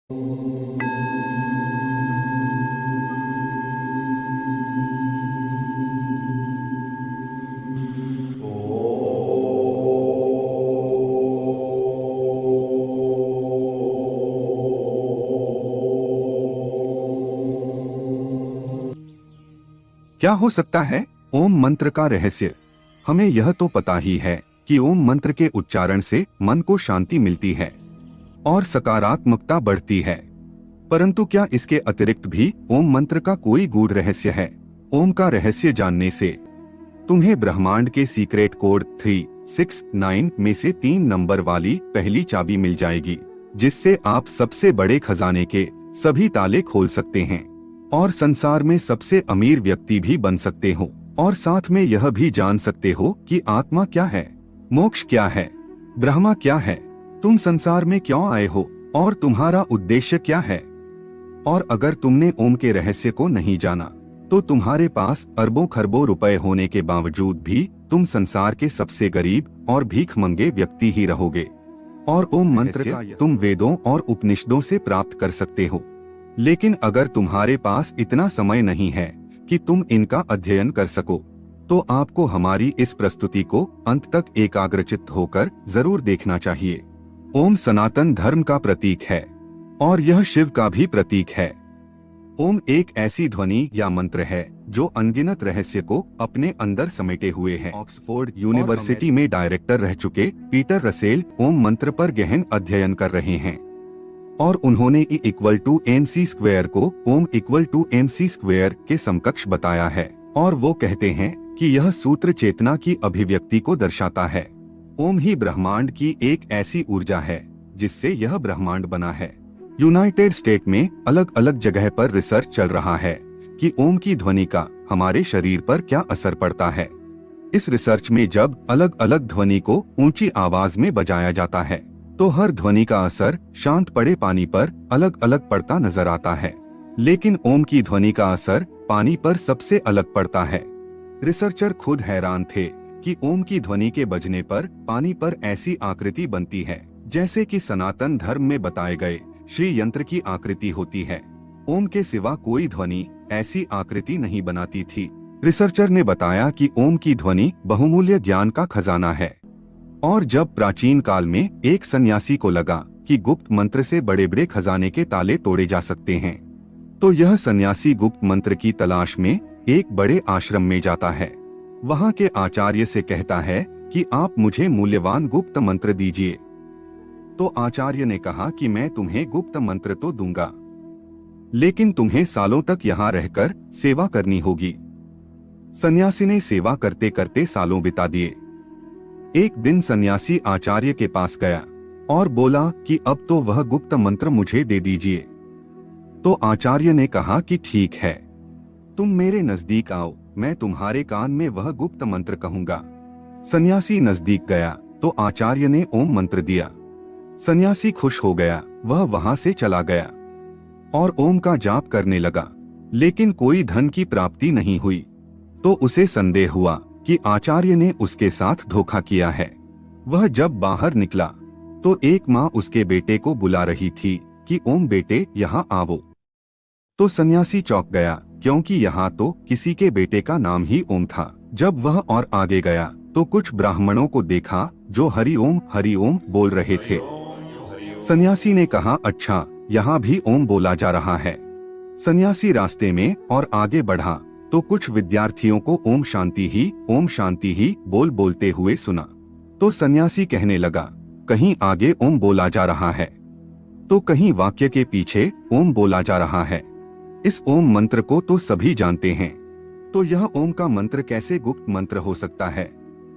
क्या हो सकता है ओम मंत्र का रहस्य? हमें यह तो पता ही है कि ओम मंत्र के उच्चारण से मन को शांति मिलती है और सकारात्मकता बढ़ती है। परंतु क्या इसके अतिरिक्त भी ओम मंत्र का कोई गूढ़ रहस्य है? ओम का रहस्य जानने से तुम्हें ब्रह्मांड के सीक्रेट कोड 369 में से 3 नंबर वाली पहली चाबी मिल जाएगी, जिससे आप सबसे बड़े खजाने के सभी ताले खोल सकते हैं और संसार में सबसे अमीर व्यक्ति भी बन सकते हो। और साथ में यह भी जान सकते हो कि आत्मा क्या है, मोक्ष क्या है, ब्रह्मा क्या है, तुम संसार में क्यों आए हो और तुम्हारा उद्देश्य क्या है। और अगर तुमने ओम के रहस्य को नहीं जाना तो तुम्हारे पास अरबों खरबों रुपए होने के बावजूद भी तुम संसार के सबसे गरीब और भीखमंगे व्यक्ति ही रहोगे। और ओम मंत्र तुम वेदों और उपनिषदों से प्राप्त कर सकते हो, लेकिन अगर तुम्हारे पास इतना समय नहीं है कि तुम इनका अध्ययन कर सको, तो आपको हमारी इस प्रस्तुति को अंत तक एकाग्रचित्त होकर जरूर देखना चाहिए। ओम सनातन धर्म का प्रतीक है और यह शिव का भी प्रतीक है। ओम एक ऐसी ध्वनि या मंत्र है जो अनगिनत रहस्य को अपने अंदर समेटे हुए है। ऑक्सफोर्ड यूनिवर्सिटी में डायरेक्टर रह चुके पीटर रसेल ओम मंत्र पर गहन अध्ययन कर रहे हैं और उन्होंने E=mc² को ओम=mc² के समकक्ष बताया है। और वो कहते हैं कि यह सूत्र चेतना की अभिव्यक्ति को दर्शाता है। ओम ही ब्रह्मांड की एक ऐसी ऊर्जा है जिससे यह ब्रह्मांड बना है। यूनाइटेड स्टेट में अलग अलग जगह पर रिसर्च चल रहा है कि ओम की ध्वनि का हमारे शरीर पर क्या असर पड़ता है। इस रिसर्च में जब अलग अलग ध्वनि को ऊंची आवाज में बजाया जाता है तो हर ध्वनि का असर शांत पड़े पानी पर अलग अलग पड़ता नजर आता है, लेकिन ओम की ध्वनि का असर पानी पर सबसे अलग पड़ता है। रिसर्चर खुद हैरान थे कि ओम की ध्वनि के बजने पर पानी पर ऐसी आकृति बनती है जैसे कि सनातन धर्म में बताए गए श्री यंत्र की आकृति होती है। ओम के सिवा कोई ध्वनि ऐसी आकृति नहीं बनाती थी। रिसर्चर ने बताया कि ओम की ध्वनि बहुमूल्य ज्ञान का खजाना है और जब प्राचीन काल में एक सन्यासी को लगा कि गुप्त मंत्र से बड़े बड़े खजाने के ताले तोड़े जा सकते हैं, तो यह सन्यासी गुप्त मंत्र की तलाश में एक बड़े आश्रम में जाता है। वहाँ के आचार्य से कहता है कि आप मुझे मूल्यवान गुप्त मंत्र दीजिए। तो आचार्य ने कहा कि मैं तुम्हें गुप्त मंत्र तो दूंगा, लेकिन तुम्हें सालों तक यहाँ रहकर सेवा करनी होगी। सन्यासी ने सेवा करते करते सालों बिता दिए। एक दिन सन्यासी आचार्य के पास गया और बोला कि अब तो वह गुप्त मंत्र मुझे दे दीजिए। तो आचार्य ने कहा कि ठीक है, तुम मेरे नजदीक आओ, मैं तुम्हारे कान में वह गुप्त मंत्र कहूंगा। सन्यासी नजदीक गया तो आचार्य ने ओम मंत्र दिया। सन्यासी खुश हो गया, वह वहां से चला गया और ओम का जाप करने लगा, लेकिन कोई धन की प्राप्ति नहीं हुई। तो उसे संदेह हुआ कि आचार्य ने उसके साथ धोखा किया है। वह जब बाहर निकला तो एक माँ उसके बेटे को बुला रही थी कि ओम बेटे यहाँ आओ। तो सन्यासी चौंक गया, क्योंकि यहाँ तो किसी के बेटे का नाम ही ओम था। जब वह और आगे गया तो कुछ ब्राह्मणों को देखा जो हरि ओम बोल रहे थे। सन्यासी ने कहा, अच्छा, यहाँ भी ओम बोला जा रहा है। सन्यासी रास्ते में और आगे बढ़ा तो कुछ विद्यार्थियों को ओम शांति ही बोलते हुए सुना। तो सन्यासी कहने लगा, कहीं आगे ओम बोला जा रहा है तो कहीं वाक्य के पीछे ओम बोला जा रहा है। इस ओम मंत्र को तो सभी जानते हैं, तो यह ओम का मंत्र कैसे गुप्त मंत्र हो सकता है?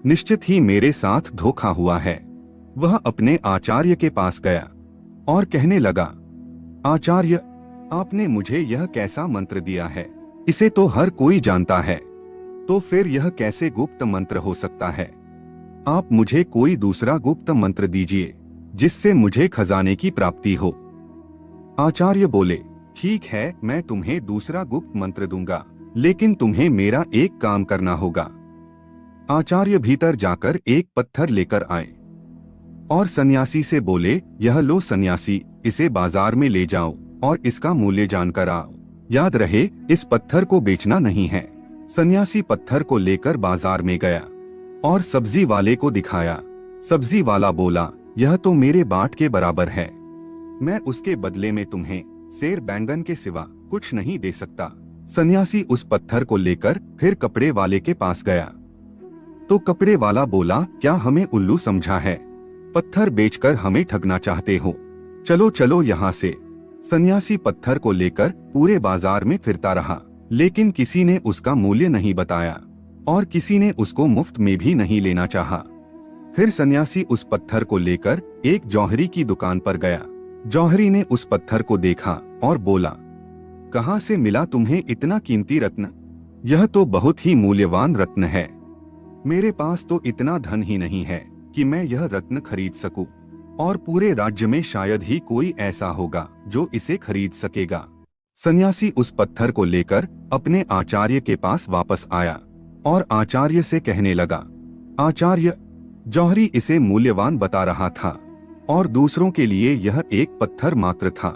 निश्चित ही मेरे साथ धोखा हुआ है। वह अपने आचार्य के पास गया और कहने लगा, आचार्य, आपने मुझे यह कैसा मंत्र दिया है? इसे तो हर कोई जानता है, तो फिर यह कैसे गुप्त मंत्र हो सकता है? आप मुझे कोई दूसरा गुप्त मंत्र दीजिए जिससे मुझे खजाने की प्राप्ति हो। आचार्य बोले, ठीक है, मैं तुम्हें दूसरा गुप्त मंत्र दूंगा, लेकिन तुम्हें मेरा एक काम करना होगा। आचार्य भीतर जाकर एक पत्थर लेकर आए और सन्यासी से बोले, यह लो सन्यासी, इसे बाजार में ले जाओ और इसका मूल्य जानकर आओ। याद रहे, इस पत्थर को बेचना नहीं है। सन्यासी पत्थर को लेकर बाजार में गया और सब्जी वाले को दिखाया। सब्जी वाला बोला, यह तो मेरे बाट के बराबर है, मैं उसके बदले में तुम्हें सेर बैंगन के सिवा कुछ नहीं दे सकता। सन्यासी उस पत्थर को लेकर फिर कपड़े वाले के पास गया तो कपड़े वाला बोला, क्या हमें उल्लू समझा है? पत्थर बेचकर हमें ठगना चाहते हो? चलो चलो यहाँ से। सन्यासी पत्थर को लेकर पूरे बाजार में फिरता रहा, लेकिन किसी ने उसका मूल्य नहीं बताया और किसी ने उसको मुफ्त में भी नहीं लेना चाहा। फिर सन्यासी उस पत्थर को लेकर एक जौहरी की दुकान पर गया। जौहरी ने उस पत्थर को देखा और बोला, कहाँ से मिला तुम्हें इतना कीमती रत्न? यह तो बहुत ही मूल्यवान रत्न है। मेरे पास तो इतना धन ही नहीं है कि मैं यह रत्न खरीद सकूं, और पूरे राज्य में शायद ही कोई ऐसा होगा जो इसे खरीद सकेगा। सन्यासी उस पत्थर को लेकर अपने आचार्य के पास वापस आया और आचार्य से कहने लगा, आचार्य, जौहरी इसे मूल्यवान बता रहा था और दूसरों के लिए यह एक पत्थर मात्र था।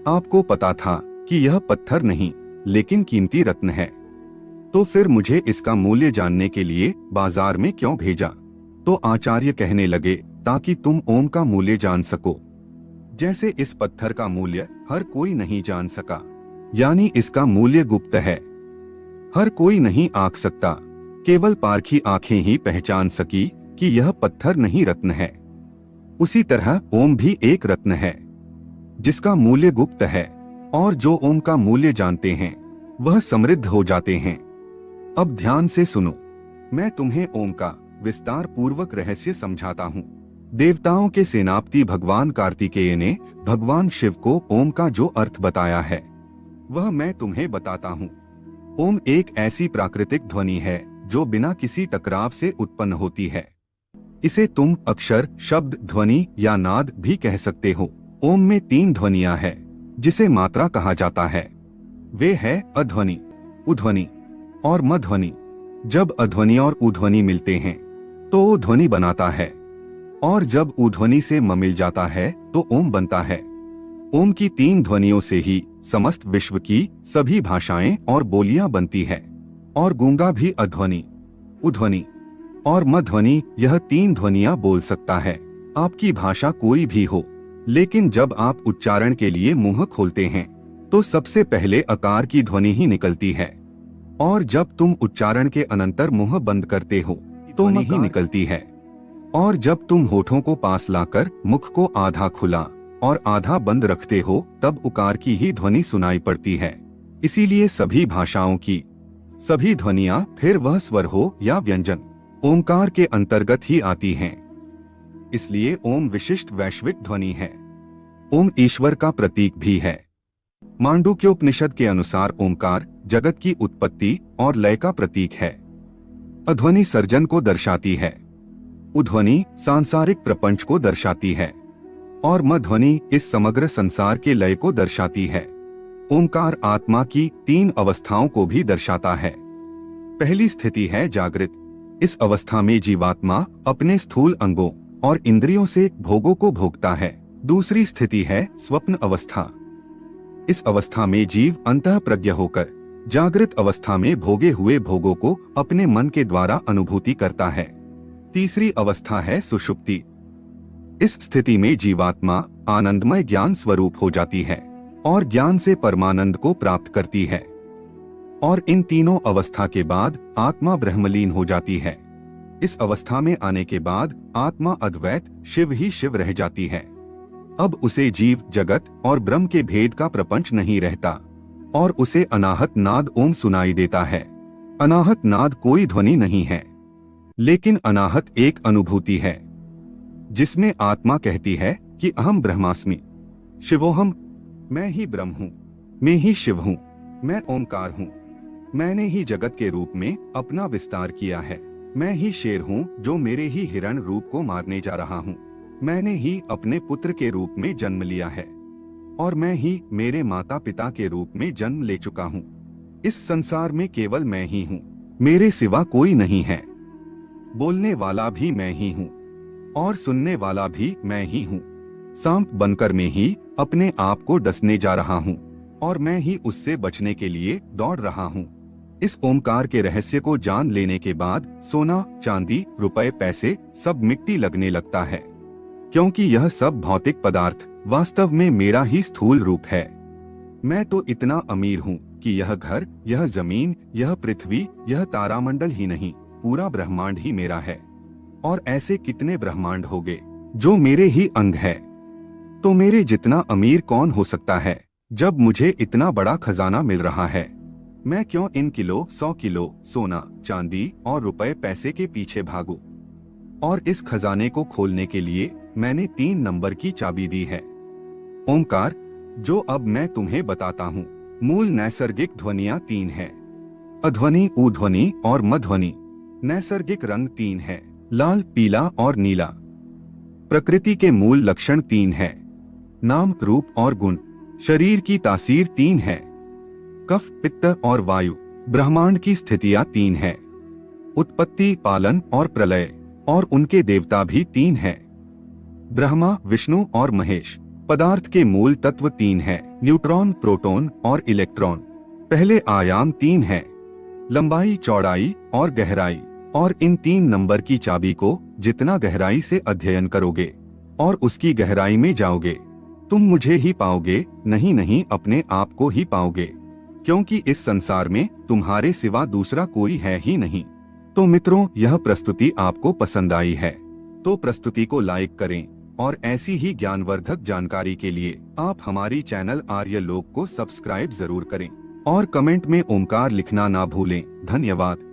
आपको पता था कि यह पत्थर नहीं लेकिन कीमती रत्न है, तो फिर मुझे इसका मूल्य जानने के लिए बाजार में क्यों भेजा? तो आचार्य कहने लगे, ताकि तुम ओम का मूल्य जान सको। जैसे इस पत्थर का मूल्य हर कोई नहीं जान सका, यानी इसका मूल्य गुप्त है, हर कोई नहीं आंक सकता, केवल पारखी आंखें ही पहचान सकी कि यह पत्थर नहीं रत्न है। उसी तरह ओम भी एक रत्न है जिसका मूल्य गुप्त है, और जो ओम का मूल्य जानते हैं वह समृद्ध हो जाते हैं। अब ध्यान से सुनो, मैं तुम्हें ओम का विस्तार पूर्वक रहस्य समझाता हूँ। देवताओं के सेनापति भगवान कार्तिकेय ने भगवान शिव को ओम का जो अर्थ बताया है वह मैं तुम्हें बताता हूँ। ओम एक ऐसी प्राकृतिक ध्वनि है जो बिना किसी टकराव से उत्पन्न होती है। इसे तुम अक्षर, शब्द, ध्वनि या नाद भी कह सकते हो। ओम में 3 ध्वनियां हैं जिसे मात्रा कहा जाता है। वे है अध्वनि, उध्वनि और मध्वनि। जब अध्वनि और उध्वनि मिलते हैं तो ओ ध्वनि बनाता है, और जब उध्वनि से म मिल जाता है तो ओम बनता है। ओम की 3 ध्वनियों से ही समस्त विश्व की सभी भाषाएं और बोलियां बनती है, और गूंगा भी अध्वनि, उध्वनि और मध्वनि यह 3 ध्वनियां बोल सकता है। आपकी भाषा कोई भी हो, लेकिन जब आप उच्चारण के लिए मुंह खोलते हैं तो सबसे पहले अकार की ध्वनि ही निकलती है, और जब तुम उच्चारण के अनंतर मुंह बंद करते हो तो ध्वनि ही निकलती है, और जब तुम होठों को पास लाकर मुख को आधा खुला और आधा बंद रखते हो तब उकार की ही ध्वनि सुनाई पड़ती है। इसीलिए सभी भाषाओं की सभी ध्वनियां, फिर वह स्वर हो या व्यंजन, ओंकार के अंतर्गत ही आती हैं। इसलिए ओम विशिष्ट वैश्विक ध्वनि है। ओम ईश्वर का प्रतीक भी है। मांडूक्योपनिषद के अनुसार ओंकार जगत की उत्पत्ति और लय का प्रतीक है। अध्वनि सर्जन को दर्शाती है, उध्वनि सांसारिक प्रपंच को दर्शाती है, और मध्वनि इस समग्र संसार के लय को दर्शाती है। ओंकार आत्मा की 3 अवस्थाओं को भी दर्शाता है। पहली स्थिति है जागृत। इस अवस्था में जीवात्मा अपने स्थूल अंगों और इंद्रियों से भोगों को भोगता है। दूसरी स्थिति है स्वप्न अवस्था। इस अवस्था में जीव अंतः प्रज्ञ होकर जागृत अवस्था में भोगे हुए भोगों को अपने मन के द्वारा अनुभूति करता है। तीसरी अवस्था है सुषुप्ति। इस स्थिति में जीवात्मा आनंदमय ज्ञान स्वरूप हो जाती है और ज्ञान से परमानंद को प्राप्त करती है, और इन तीनों अवस्था के बाद आत्मा ब्रह्मलीन हो जाती है। इस अवस्था में आने के बाद आत्मा अद्वैत शिव ही शिव रह जाती है। अब उसे जीव, जगत और ब्रह्म के भेद का प्रपंच नहीं रहता, और उसे अनाहत नाद ओम सुनाई देता है। अनाहत नाद कोई ध्वनि नहीं है, लेकिन अनाहत एक अनुभूति है जिसमें आत्मा कहती है कि अहम ब्रह्मास्मि, शिवोहम, मैं ही ब्रह्म हूँ, मैं ही शिव हूँ, मैं ओंकार हूँ, मैंने ही जगत के रूप में अपना विस्तार किया है, मैं ही शेर हूँ जो मेरे ही हिरण रूप को मारने जा रहा हूँ, मैंने ही अपने पुत्र के रूप में जन्म लिया है, और मैं ही मेरे माता पिता के रूप में जन्म ले चुका हूँ। इस संसार में केवल मैं ही हूँ, मेरे सिवा कोई नहीं है, बोलने वाला भी मैं ही हूँ, और सुनने वाला भी मैं ही हूँ। सांप बनकर मैं ही अपने आप को डसने जा रहा हूँ और मैं ही उससे बचने के लिए दौड़ रहा हूँ। इस ओमकार के रहस्य को जान लेने के बाद सोना, चांदी, रुपए, पैसे सब मिट्टी लगने लगता है, क्योंकि यह सब भौतिक पदार्थ वास्तव में मेरा ही स्थूल रूप है। मैं तो इतना अमीर हूँ कि यह घर, यह जमीन, यह पृथ्वी, यह तारामंडल ही नहीं, पूरा ब्रह्मांड ही मेरा है। और ऐसे कितने ब्रह्मांड होंगे जो मेरे ही अंग है। तो मेरे जितना अमीर कौन हो सकता है जब मुझे इतना बड़ा खजाना मिल रहा है। मैं क्यों इन किलो 100 किलो सोना, चांदी और रुपए पैसे के पीछे भागूं? और इस खजाने को खोलने के लिए मैंने 3 नंबर की चाबी दी है, ओमकार, जो अब मैं तुम्हें बताता हूँ। मूल नैसर्गिक ध्वनियाँ 3 है, अध्वनि, उध्वनि और मध्वनि। नैसर्गिक रंग 3 है, लाल, पीला और नीला। प्रकृति के मूल लक्षण 3 है, नाम, रूप और गुण। शरीर की तासीर 3 है, कफ, पित्त और वायु। ब्रह्मांड की स्थितियां 3 है, उत्पत्ति, पालन और प्रलय। और उनके देवता भी 3 है, ब्रह्मा, विष्णु और महेश। पदार्थ के मूल तत्व 3 है, न्यूट्रॉन, प्रोटॉन और इलेक्ट्रॉन। पहले आयाम 3 है, लंबाई, चौड़ाई और गहराई। और इन 3 नंबर की चाबी को जितना गहराई से अध्ययन करोगे और उसकी गहराई में जाओगे, तुम मुझे ही पाओगे, नहीं अपने आप को ही पाओगे, क्योंकि इस संसार में तुम्हारे सिवा दूसरा कोई है ही नहीं। तो मित्रों, यह प्रस्तुति आपको पसंद आई है तो प्रस्तुति को लाइक करें और ऐसी ही ज्ञानवर्धक जानकारी के लिए आप हमारी चैनल आर्य लोक को सब्सक्राइब जरूर करें और कमेंट में ओमकार लिखना ना भूलें। धन्यवाद।